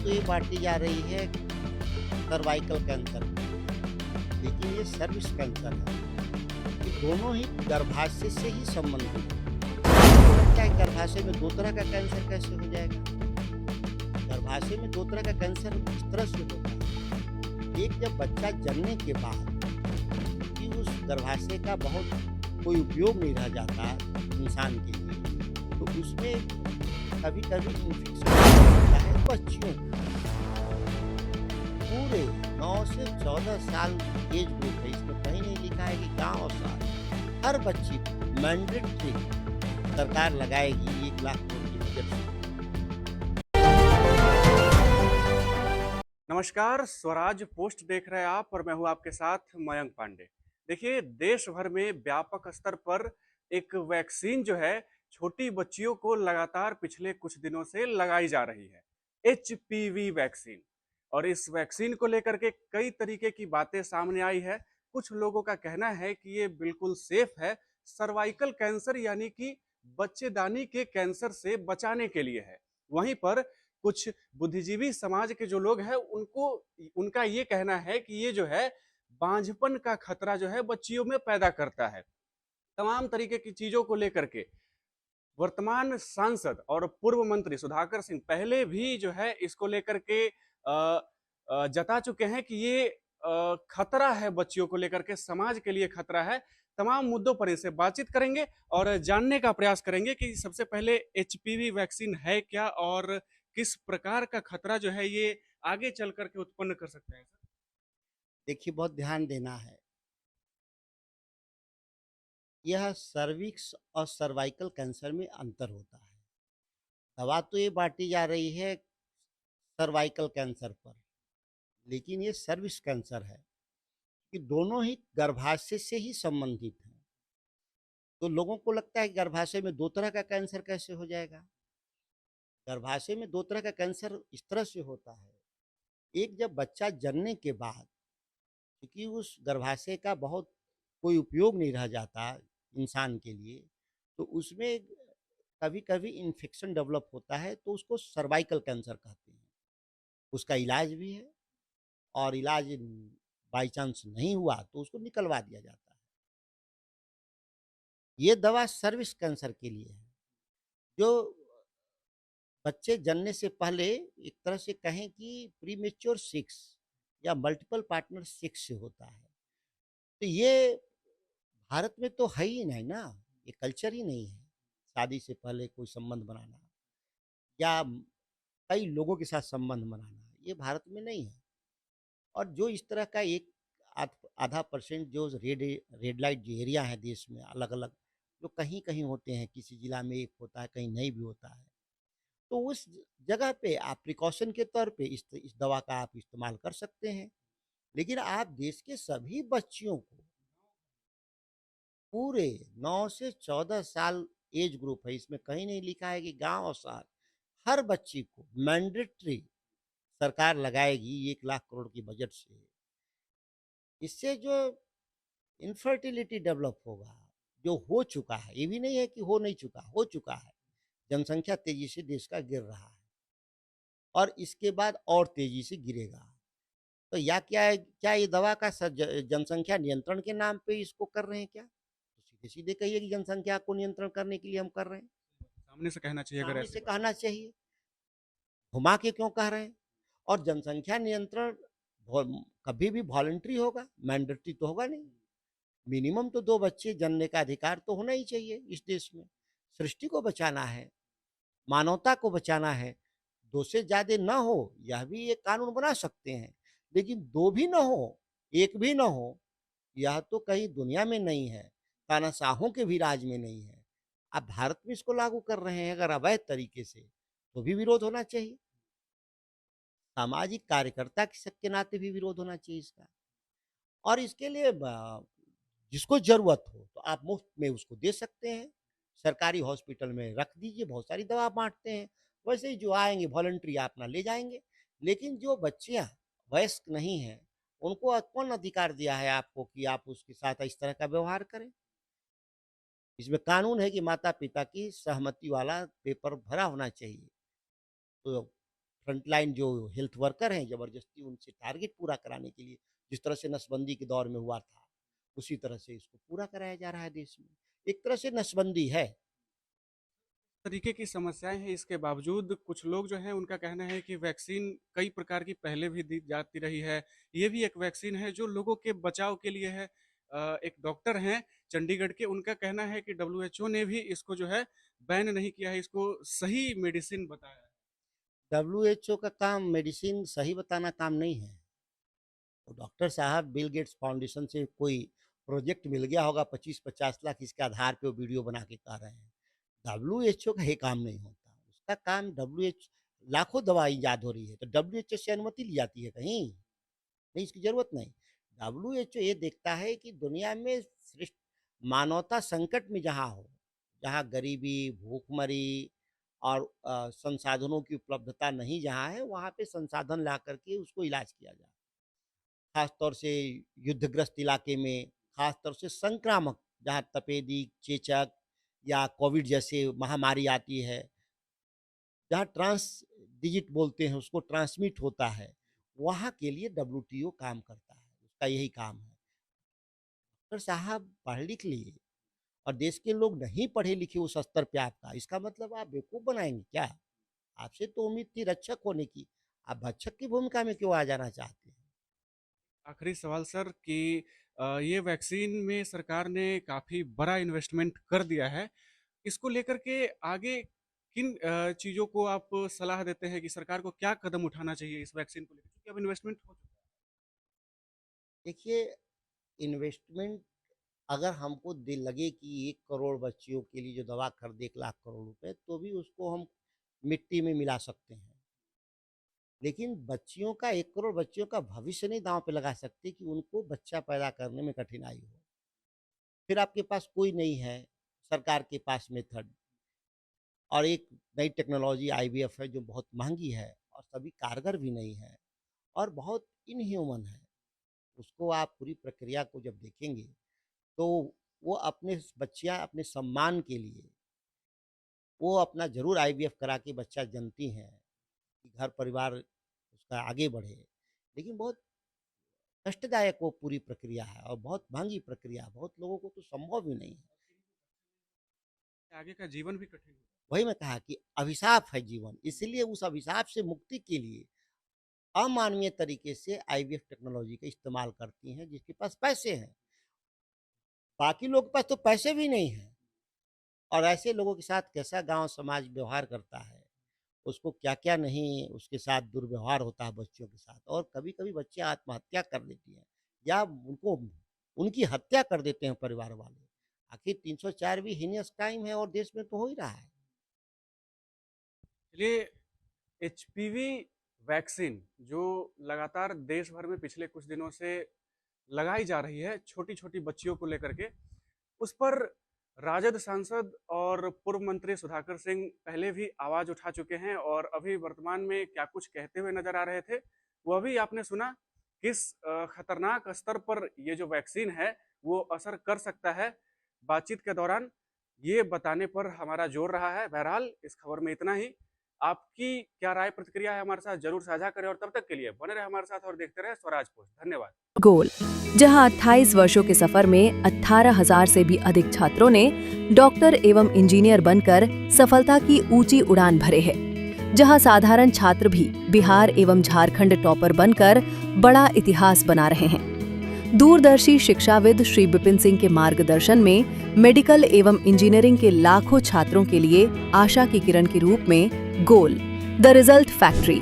तो ये बाँटी जा रही है सर्वाइकल कैंसर, लेकिन ये सर्विक्स कैंसर है। ये दोनों ही गर्भाशय से ही संबंधित हैं। आपको लगता है गर्भाशय में 2 तरह का कैंसर कैसे हो जाएगा? गर्भाशय में 2 तरह का कैंसर इस तरह से होता है। एक जब बच्चा जन्मने के बाद कि उस गर्भाशय का बहुत कोई उपयोग नहीं रह जाता इंसान के लिए, तो उसमें कभी-कभी इन्फेक्शन होता है बच्चियों को। पूरे 9 से 14 साल एज ग्रुप है, इसमें कहीं नहीं लिखा है कि गाँव और शहर, हर बच्ची को मैंडेटरी सरकार लगाएगी 1 लाख करोड़ की बजट से। नमस्कार, स्वराज पोस्ट देख रहे हैं आप और मैं हूं आपके साथ मयंक पांडे। देखिए, देश भर में व्यापक स्तर पर एक वैक्सीन जो है छोटी बच्चियों को लगातार पिछले कुछ दिनों से लगाई जा रही है, एचपीवी वैक्सीन। और इस वैक्सीन को लेकर के कई तरीके की बातें सामने आई है। कुछ लोगों का कहना है कि ये बिल्कुल सेफ है, सर्वाइकल कैंसर यानी कि बच्चेदानी के कैंसर से बचाने के लिए है। वहीं पर कुछ बुद्धिजीवी समाज के जो लोग हैं उनका ये कहना है कि ये जो है बांझपन का खतरा जो है बच्चियों में पैदा करता है। तमाम तरीके की चीजों को लेकर के वर्तमान सांसद और पूर्व मंत्री सुधाकर सिंह पहले भी जो है इसको लेकर के जता चुके हैं कि ये खतरा है, बच्चियों को लेकर के समाज के लिए खतरा है। तमाम मुद्दों पर इनसे बातचीत करेंगे और जानने का प्रयास करेंगे कि सबसे पहले एचपीवी वैक्सीन है क्या और किस प्रकार का खतरा जो है ये आगे चल करके उत्पन्न कर सकता है। देखिए, बहुत ध्यान देना है। यह सर्विक्स और सर्वाइकल कैंसर में अंतर होता है। दवा तो ये बाँटी जा रही है सर्वाइकल कैंसर पर, लेकिन ये सर्विक्स कैंसर है, कि दोनों ही गर्भाशय से ही संबंधित हैं। तो लोगों को लगता है गर्भाशय में 2 तरह का कैंसर कैसे हो जाएगा? गर्भाशय में 2 तरह का कैंसर इस तरह से होता है। एक जब बच्चा जन्मने के बाद, क्योंकि उस गर्भाशय का बहुत कोई उपयोग नहीं रह जाता इंसान के लिए, तो उसमें कभी-कभी इन्फेक्शन डेवलप होता है, तो उसको सर्वाइकल कैंसर कहते हैं। उसका इलाज भी है और इलाज बाई चांस नहीं हुआ तो उसको निकलवा दिया जाता है। ये दवा सर्विक्स कैंसर के लिए है, जो बच्चे जनने से पहले एक तरह से कहें कि प्रीमेच्योर सेक्स या मल्टीपल पार्टनर सेक्स से होता है। तो ये भारत में तो है ही नहीं ना, ये कल्चर ही नहीं है, शादी से पहले कोई संबंध बनाना या कई लोगों के साथ संबंध बनाना, ये भारत में नहीं है। और जो इस तरह का एक आधा परसेंट जो रेड लाइट जो एरिया है देश में अलग-अलग, जो कहीं-कहीं होते हैं, किसी जिला में 1 होता है, कहीं नहीं भी होता है। तो उस जगह पे आप प्रिकॉशन के तौर पे इस दवा का आप इस्तेमाल कर सकते हैं। लेकिन आप देश के सभी बच्चियों को पूरे 9 से 14 साल एज ग्रुप है, इसमें कहीं नहीं लिखा है कि गाँव और शहर, हर बच्ची को मैंडेटरी सरकार लगाएगी 1 लाख करोड़ की बजट से। इससे जो इनफर्टिलिटी डेवलप होगा, जो हो चुका है, ये भी नहीं है कि हो नहीं चुका, हो चुका है। जनसंख्या तेज़ी से देश का गिर रहा है और इसके बाद और तेज़ी से गिरेगा। तो या क्या है, क्या ये दवा का जनसंख्या नियंत्रण के नाम पे इसको कर रहे हैं क्या? तो सीधे-सीधे कहिए कि जनसंख्या को नियंत्रण करने के लिए हम कर रहे हैं। सामने से कहना चाहिए अगर सामने ऐसी से बात। कहना चाहिए, घुमा के क्यों कह रहे हैं? और जनसंख्या नियंत्रण वॉ कभी भी वॉलंटरी होगा, मैंडेटरी तो होगा नहीं। मिनिमम तो 2 बच्चे जनने का अधिकार तो होना ही चाहिए इस देश में। सृष्टि को बचाना है, मानवता को बचाना है, 2 से ज़्यादा ना हो, यह भी एक कानून बना सकते हैं। लेकिन 2 भी ना हो, 1 भी ना हो, यह तो कहीं दुनिया में नहीं है, तानाशाहों के भी राज में नहीं है। आप भारत में इसको लागू कर रहे हैं अगर अवैध तरीके से, तो भी विरोध होना चाहिए। सामाजिक कार्यकर्ता के के नाते भी विरोध होना चाहिए इसका। और इसके लिए जिसको ज़रूरत हो तो आप मुफ़्त में उसको दे सकते हैं। सरकारी हॉस्पिटल में रख दीजिए, बहुत सारी दवा बाँटते हैं। वैसे ही जो आएँगे वॉलंटरी अपना ले जाएँगे। लेकिन जो बच्चियाँ वयस्क नहीं हैं, उनको कौन अधिकार दिया है आपको कि आप उसके साथ इस तरह का व्यवहार करें? इसमें कानून है कि माता-पिता की सहमति वाला पेपर भरा होना चाहिए। तो फ्रंटलाइन जो हेल्थ वर्कर हैं, ज़बरदस्ती उनसे टारगेट पूरा कराने के लिए जिस तरह से नसबंदी के दौर में हुआ था, उसी तरह से इसको पूरा कराया जा रहा है देश में। एक तरह से नसबंदी है। तरीके की समस्याएं हैं, इसके बावजूद कुछ लोग जो हैं उनका कहना है कि वैक्सीन कई प्रकार की पहले भी दी जाती रही है। ये भी एक वैक्सीन है जो लोगों के बचाव के लिए है। एक डॉक्टर हैं चंडीगढ़ के, उनका कहना है कि डब्ल्यूएचओ ने भी इसको जो है बैन नहीं किया है, इसको सही मेडिसिन बताया है। डब्ल्यूएचओ का काम मेडिसिन सही बताना काम नहीं है। तो डॉक्टर साहब बिल गेट्स फाउंडेशन से कोई प्रोजेक्ट मिल गया होगा 25-50 लाख, इसके आधार पे वो वीडियो बना के कह रहे हैं। डब्ल्यूएचओ का ये काम नहीं होता। उसका काम डब्ल्यूएच लाखों दवा ईजाद हो रही है, तो डब्ल्यूएचओ से अनुमति ली जाती है कहीं? नहीं, इसकी ज़रूरत नहीं। डब्ल्यूएचओ ये देखता है कि दुनिया में सृष्ट मानवता संकट में जहाँ हो, जहाँ गरीबी, भूखमरी और संसाधनों की उपलब्धता नहीं जहाँ है, वहाँ पे संसाधन ला करके उसको इलाज किया जाए। खास तौर से युद्धग्रस्त इलाके में, खास तौर से संक्रामक जहाँ तपेदिक, चेचक या कोविड जैसे महामारी आती है, जहाँ ट्रांस डिजिट बोलते हैं उसको ट्रांसमिट होता है, वहाँ के लिए डब्ल्यूटीओ काम करता है, उसका यही काम है। डॉक्टर साहब पढ़ लिख लिए और देश के लोग नहीं पढ़े लिखे उस स्तर पे आपका, इसका मतलब आप बेवकूफ़ बनाएंगे क्या? आपसे तो उम्मीद थी रक्षक होने की, आप भक्षक की भूमिका में क्यों आ जाना चाहते हैं? आखिरी सवाल सर कि ये वैक्सीन में सरकार ने काफ़ी बड़ा इन्वेस्टमेंट कर दिया है। इसको लेकर के आगे किन चीज़ों को आप सलाह देते हैं कि सरकार को क्या कदम उठाना चाहिए इस वैक्सीन को लेकर? क्योंकि अब इन्वेस्टमेंट हो चुका है। देखिए, इन्वेस्टमेंट अगर हमको दिल लगे कि 1 करोड़ बच्चियों के लिए जो दवा खरीदे 1 लाख करोड़ रुपए, तो भी उसको हम मिट्टी में मिला सकते हैं। लेकिन बच्चियों का 1 करोड़ बच्चियों का भविष्य नहीं दाँव पे लगा सकते कि उनको बच्चा पैदा करने में कठिनाई हो। फिर आपके पास कोई नहीं है, सरकार के पास मेथड, और एक नई टेक्नोलॉजी आईवीएफ है जो बहुत महँगी है और सभी कारगर भी नहीं है और बहुत इनह्यूमन है। उसको आप पूरी प्रक्रिया को जब देखेंगे, तो वो अपने बच्चियाँ अपने सम्मान के लिए वो अपना ज़रूर आईवीएफ करा के बच्चा जनती हैं कि घर परिवार उसका आगे बढ़े। लेकिन बहुत कष्टदायक वो पूरी प्रक्रिया है और बहुत महँगी प्रक्रिया है, बहुत लोगों को तो संभव ही नहीं है। आगे का जीवन भी कठिन हो। वही मैं कहा कि अभिशाप है जीवन, इसलिए उस अभिशाप से मुक्ति के लिए अमानवीय तरीके से आईवीएफ टेक्नोलॉजी का इस्तेमाल करती हैं जिसके पास पैसे हैं। बाकी लोगों के पास तो पैसे भी नहीं हैं और ऐसे लोगों के साथ कैसा गाँव समाज व्यवहार करता है, उसको क्या-क्या नहीं उसके साथ दुर्व्यवहार होता है बच्चों के साथ, और कभी-कभी बच्चे आत्महत्या कर लेती हैं या उनको उनकी हत्या कर देते हैं परिवार वाले। आखिर 304 भी हीनियस क्राइम है और देश में तो हो ही रहा है। चलिए, एचपीवी वैक्सीन जो लगातार देश भर में पिछले कुछ दिनों से लगाई जा रही है छोटी-छोटी बच्चियों को लेकर के, उस पर राजद सांसद और पूर्व मंत्री सुधाकर सिंह पहले भी आवाज उठा चुके हैं और अभी वर्तमान में क्या कुछ कहते हुए नजर आ रहे थे, वो अभी आपने सुना। किस खतरनाक स्तर पर ये जो वैक्सीन है वो असर कर सकता है, बातचीत के दौरान ये बताने पर हमारा जोर रहा है। बहरहाल इस खबर में इतना ही। आपकी क्या राय प्रतिक्रिया है हमारे साथ जरूर साझा करें और तब तक के लिए बने रहे हमारे साथ और देखते रहे स्वराज पोस्ट। धन्यवाद। गोल, जहां 28 वर्षों के सफर में 18,000 से भी अधिक छात्रों ने डॉक्टर एवं इंजीनियर बनकर सफलता की ऊंची उड़ान भरे है, जहां साधारण छात्र भी बिहार एवं झारखंड टॉपर बनकर बड़ा इतिहास बना रहे हैं। दूरदर्शी शिक्षाविद श्री विपिन सिंह के मार्गदर्शन में मेडिकल एवं इंजीनियरिंग के लाखों छात्रों के लिए आशा की किरण के रूप में गोल, द रिजल्ट फैक्ट्री,